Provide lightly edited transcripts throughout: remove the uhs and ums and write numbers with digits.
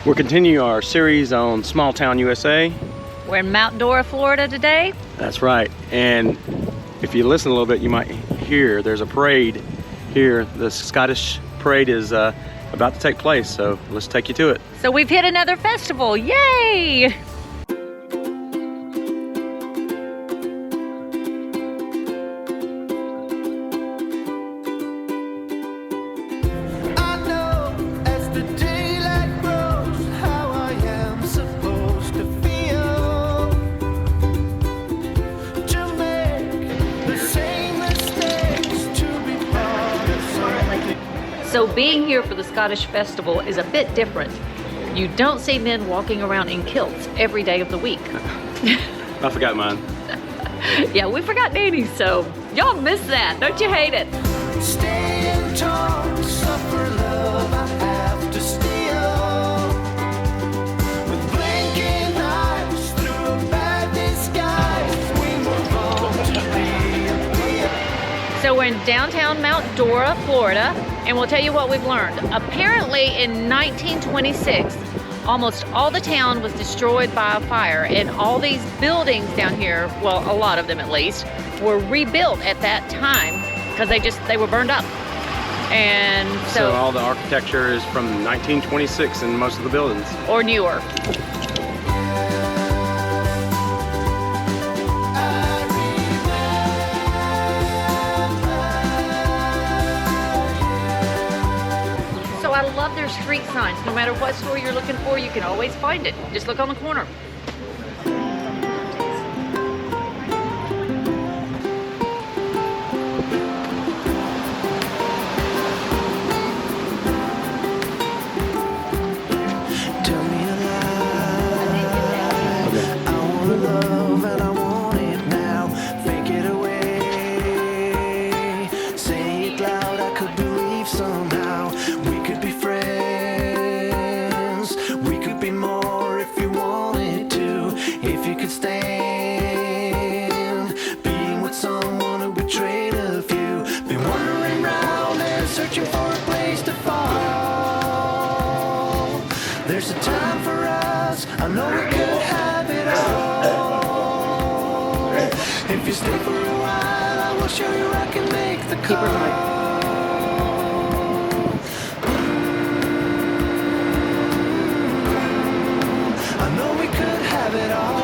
We're continuing our series on small town USA. We're in Mount Dora, Florida today. That's right. And if you listen a little bit, you might hear there's a parade here. The Scottish parade is about to take place, so let's take you to it. So we've hit another festival, yay! So being here for the Scottish Festival is a bit different. You don't see men walking around in kilts every day of the week. I forgot mine. Yeah, we forgot Danny's, so y'all miss that. Don't you hate it? Staying tall, suffer love, I have to steal. With blinking eyes through a bad disguise, we were born to be. So we're in downtown Mount Dora, Florida. And we'll tell you what we've learned. Apparently in 1926, almost all the town was destroyed by a fire, and all these buildings down here, well, a lot of them at least, were rebuilt at that time because they were burned up. And so all the architecture is from 1926 in most of the buildings. Or newer. I love their street signs. No matter what store you're looking for, you can always find it. Just look on the corner. Tell me a lie. I want love and I want it now. Fake it away. Say it loud, I could believe somehow. We could be friends. We could be more if you wanted to. If you could stand being with someone who betrayed a few. Been wandering around and searching for a place to fall. There's a time for us. I know we could have it all. If you stay for a while, I will show you I can make the call. I know we could have it all.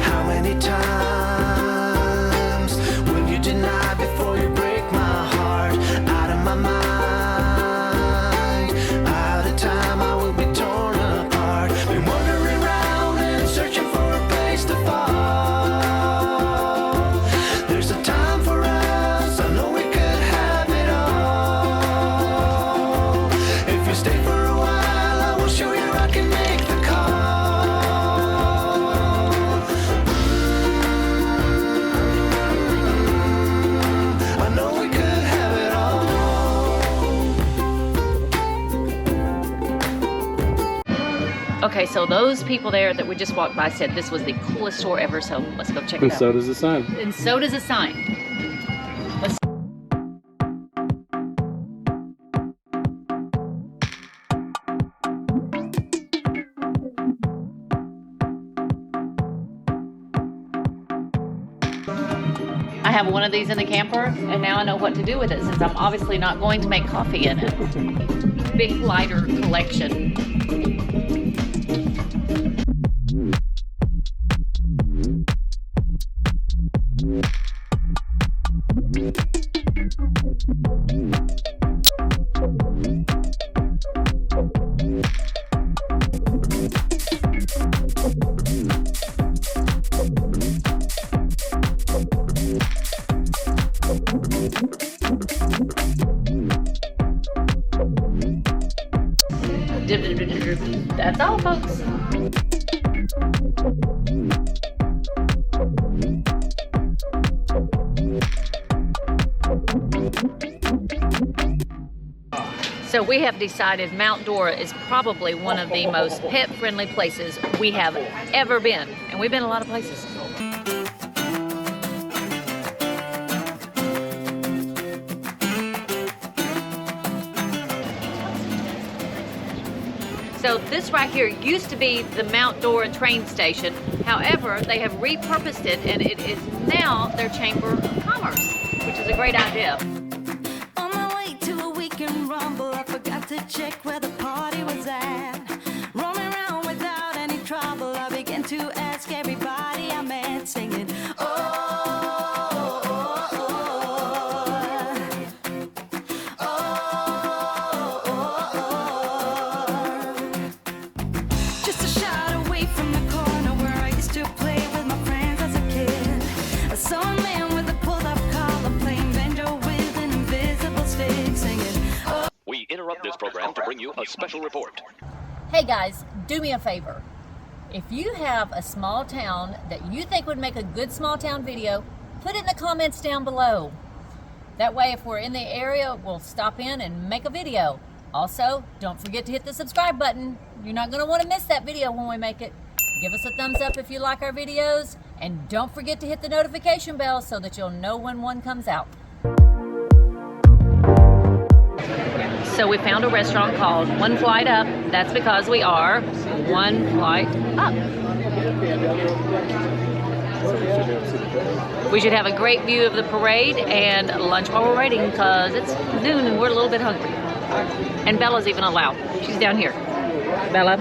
How many times will you deny before you break my heart? Out of my mind, out of time, I will be torn apart. Been wandering around and searching for a place to fall. There's a time for us, I know we could have it all. If you stay for a while, I will show you I can make the call. I know we could have it all. Okay, so those people there that we just walked by said this was the coolest store ever, so let's go check it And out. so does the sign. And so does a sign. Let's I have one of these in the camper, and now I know what to do with it since I'm obviously not going to make coffee in it. Big lighter collection. That's all, folks. So we have decided Mount Dora is probably one of the most pet-friendly places we have ever been. And we've been a lot of places. So this right here used to be the Mount Dora train station. However, they have repurposed it and it is now their Chamber of Commerce, which is a great idea. On my way to a weekend rumble, I forgot to check where the party was at. Roaming around without any trouble, I began to ask everybody I met, singing, oh. This program to bring you a special report. Hey guys, do me a favor. If you have a small town that you think would make a good small town video, put it in the comments down below. That way, if we're in the area, we'll stop in and make a video. Also, don't forget to hit the subscribe button. You're not going to want to miss that video when we make it. Give us a thumbs up if you like our videos, and don't forget to hit the notification bell so that you'll know when one comes out. So we found a restaurant called One Flight Up. That's because we are one flight up. We should have a great view of the parade and lunch while we're waiting because it's noon and we're a little bit hungry. And Bella's even allowed. She's down here. Bella.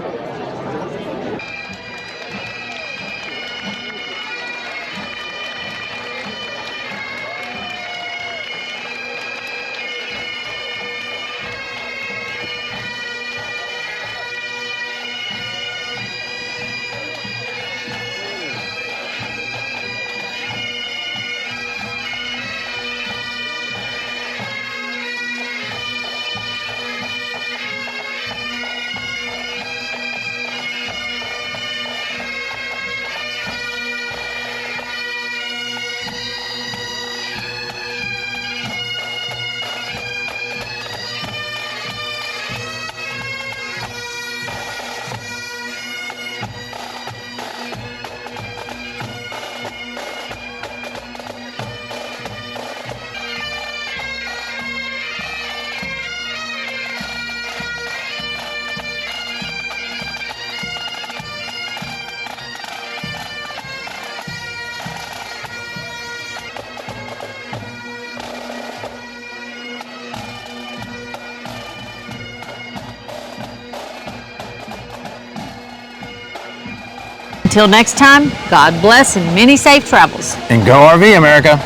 Until next time, God bless and many safe travels. And go RV, America.